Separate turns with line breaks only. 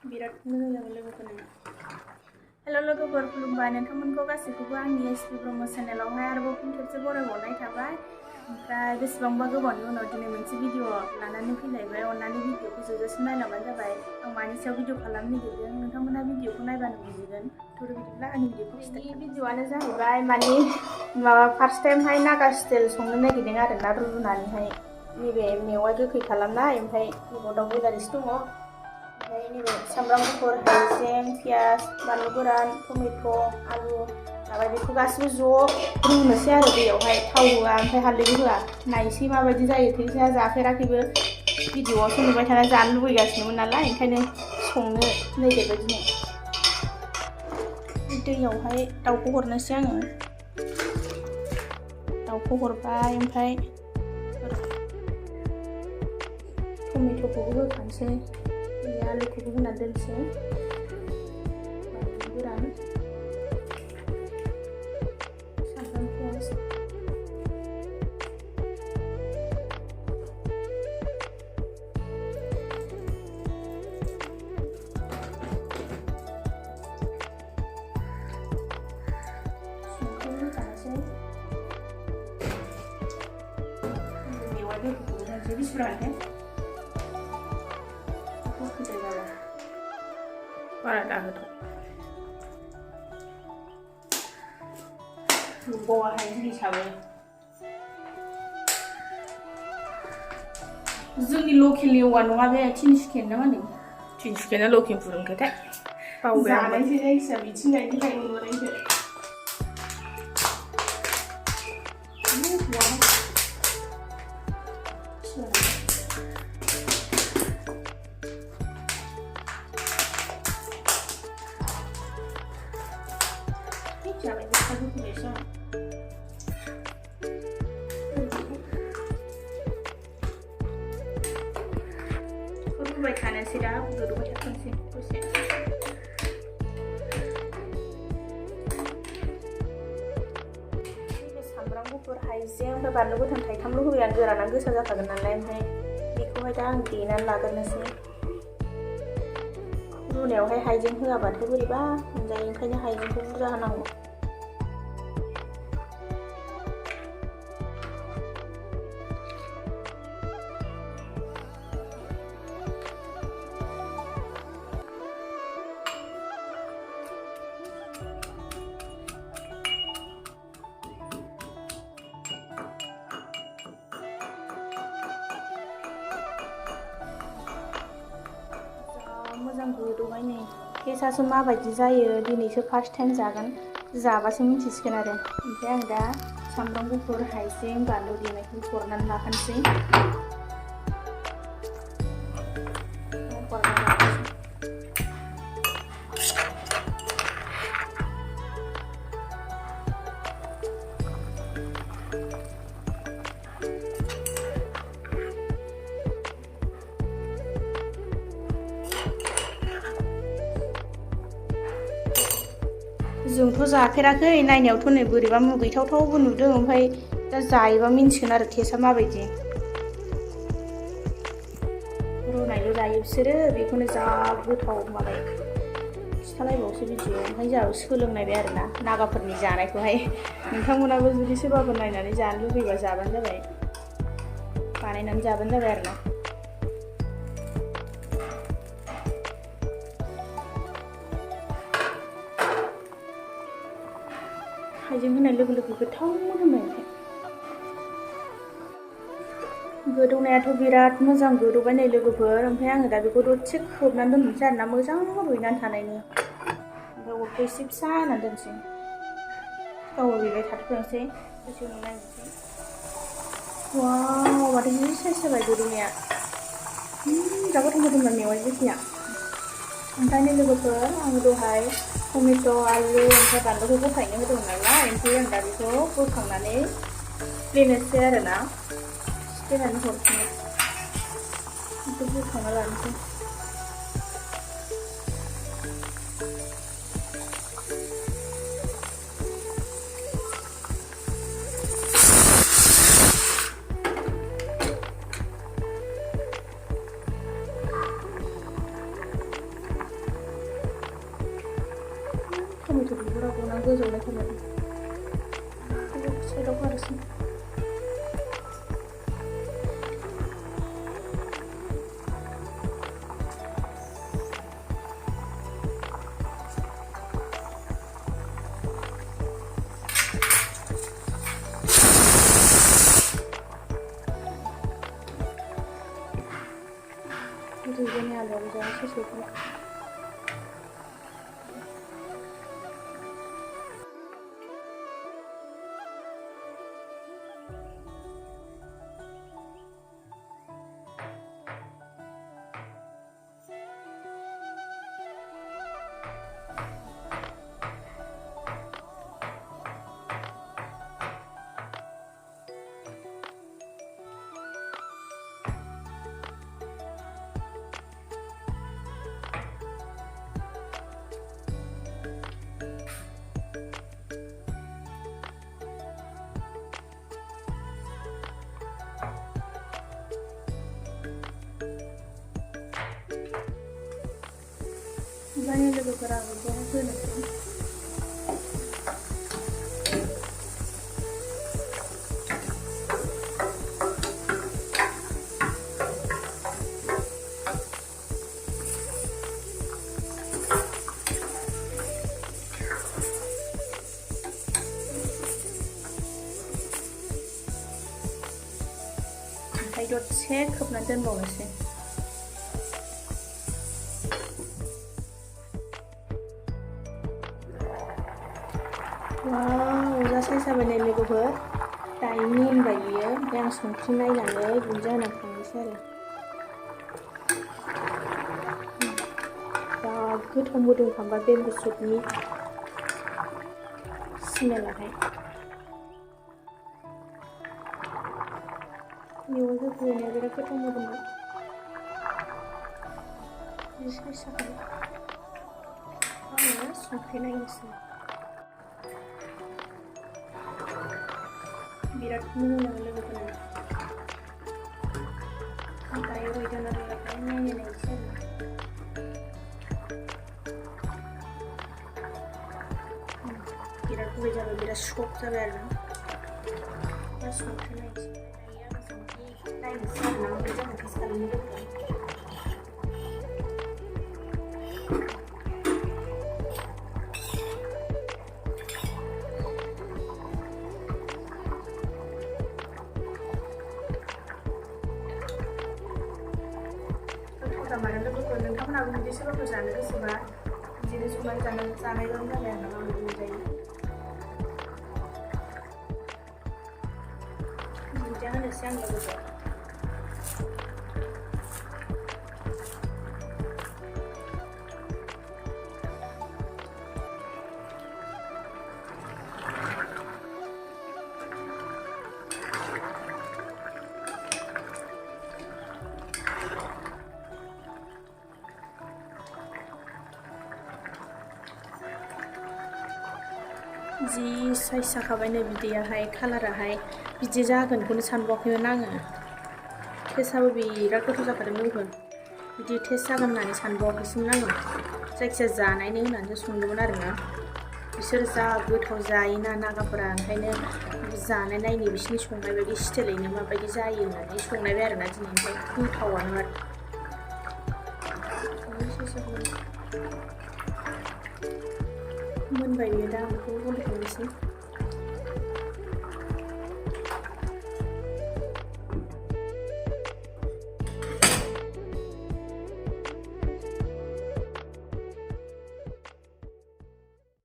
बिराद मोजां जाबाय लोगोफोरना। हेल' लोगोफोर, खुलुमबाय नोंथांमोनखौ गासैखौबो आंनि एसपि ब्रह्म चेनेलावहाय आरोबाव फिन खेबसे बरायहरनाय थाबाय। ओमफ्राय बेसेबांबा गोबावनि उनाव दिनै मोनसे भिडिअ लानानै फैलायबाय। अननानै भिडिअखौ जोबजासिम नायलांबानो जाबाय। आं मानि सायाव भिडिअ खालामनो नागिरदों नोंथांमोना भिडिअखौ नायबानो बुजिगोन। थ' बिदिब्ला आंनि भिडिअआनो जाहैबाय मानि माबा फार्स्ट टाइमहाय नागा स्टाइल संनो नागिरदों आरोना, रुनानैहाय नैबे मेवाइ गोखै खालामनाय, ओमफ्राय दाउ बेदर एसे दङ, ओमफ्राय नैबे सामब्राम गुफुर, हाइजें, पियाज, बानलु गोरान, टमेट', आलु लाबाय। बेखौ गासिबो ज' रुनोसै आरो दैयावहाय, थाव होआ ओमफ्राय हालदैबो होआ। नायसै माबायदि जायो। थेसा जाफेराखैबो, भिडिअआवसो नुबाय थाना जानो लुबैगासिनोमोन नालाय, ओंखायनो संनो नागिरबाय दिनै। दैयावहाय दाउखौ हरनोसै आङो। दाउखौ हरबाय, ओमफ्राय टमेट'खौबो होखानोसै, आलुखौबो होना दोनसै, बानलु गोरान, सामब्राम, पियाज, संख्रि होखानोसै, मेवाइ गोखैखौबो होनोसै। बेसे बुरजा गोखै जाबा बारा दाहोथों। बावाहाय हिसाबै जोंनि लकेलनि औवा नङा बे, तिनसुकिया ना मा होनो? तिनसुकिया लखिमपुर होनखोथाय बावबाय। जानायसै जायखिया मिथिंगानिफ्राय मोनबोनायसो। जाबाय गोखा गोखैसो रुबाय थानोसै, दा गोदौबाय थाथोंसै दसे। सामब्राम गुफुर, हाइजें, ओमफ्राय बानलु गोथां थाइथामल' होबाय आं, गोराना गोसा जाखागोन नालाय। ओमफ्राय बेखौहाय दा आं देनानै लाग्रोनोसै। रुनायावहाय हाइजें होआबाथाय बोरैबा मोनजायो, ओंखायनो हाइजेंखौ बुरजा होनांगौ। मोजां गोदौबाय नै, टेस्टआसो माबायदि जायो दिनैसो फार्स्ट टाइम जागोन, जाबासो मिथिसिगोन आरो। ओमफ्राय आं दा सामब्राम गुफुर, हाइजें, बानलु देनायखौ हरनानै लाखानोसै। जोंथ' जाफेराखै, नायनायावथ' नै बोरैबा मुगैथावथावबो नुदों, ओमफ्राय दा जायोबा मिन्थिगोन आरो टेस्टआ माबायदि। रुनायल' जायो बिसोरो, बेखौनो जा गोथाव मालाय खिथालायबावसो भिडिअ। ओमफ्राय जोंहाबो सोलोंनायबाय आरोना नागाफोरनि जानायखौहाय। नोंथांमोनाबो जुदि सोरबाफोर नायनानै जानो लुबैबा जाबानो जाबाय, बानायनानै जाबानो जाबाय आरोना। हाइजें होनाय लोगो लोगो गोथाव मोदोमबाय। ओमफ्राय गोदौनायाथ' बिराद मोजां गोदौबाय नै लोगोफोर। ओमफ्राय आङो दा बेखौ दसे खोबनानै दोननोसै आरोना, मोजां रुइनानै थानायनि। ओमफ्राय अरखौ एसे फिसा होनानै दोनसै, गाव रुइबाय थाथोंसै, दसे उनाव नायनोसै। वाव, माथो जि साइज जाबाय गोदौनाया। जा गोथाव मोदोमबाय मेवाइ गोखैया। ओमफ्राय नै लोगोफोर, आङो दहाय टमेट', आलु, ओमफ्राय बानलुखौ गथायैनो होदोंमोन नालाय, ओमफ्राय आं दा बेखौ बोखांनानै सिफ्लेनोसै आरोना, सिफ्लेनानै हरफिनो। बेखौ बोखांना लानोसै। टमेट' बिगुरा गना गोजौनाय खोनादों साइडआव गारसै Ini ada usaha sesuatu. Banyak juga kerabat banget tuh nanti. Kayak dot cek nanti mau sih. Wow, जासाय जाबाय लोगोफोर दायो मोनबाय बियो ओमफ्राय आं संख्रि नायनानै दुन्दिया होना खांनोसै आरो दा गोथाव मोदोमखांबाय बेम्बु सुटनि स्मेलाहाय मेवाइ गोखैया बिराद गोथाव मोदोमबाय साइज जाबाय आङो संख्रि नायनोसै बिराद मोजां लोगोफोरा दायो रुइदोंना रुइयाखै नायनोसै आरो बिराद गुरै जाबाय बिराद सफ्ट जाबाय आरो दा संख्रि नायनोसै दायो आं संख्रि नायनोसै आरो ना ओमफ्राय जोङो टेस्ट खालामनो लोगोफोर मानो लोगोफोर नोंथांमोनाबो जुदि सोरबाफोर जानो गोसोबा बिदिनो संनानै जानायबानो जाबाय आरो ना माबोरै मोनजायो दुन्दिया होनोसै आं लोगोफोर जि साइज जाखाबायनो बिदैयाहाय कालाराहाय बिदि जागोनखौनो सानबावाखैमोन आङो टेस्टआबो बिराद गोथाव जाखादों लोगोफोर बिदि टेस्ट जागोन होननानै सानबावाखैसोमोन आङो जायखिजाया जानायनो होननानैसो संदोंमोन आरोना बिसोर जा गोथाव जायोना नागाफोरा ओंखायनो जानाय नायनो बिसोरनि संनाय बायदि स्टाइलैनो माबायदि जायो होननानै संनायबाय आरोना दिनै ओमफ्राय गोथावानो आरो मोनबाय बियो दा आं बेखौ बन्द खालामनोसै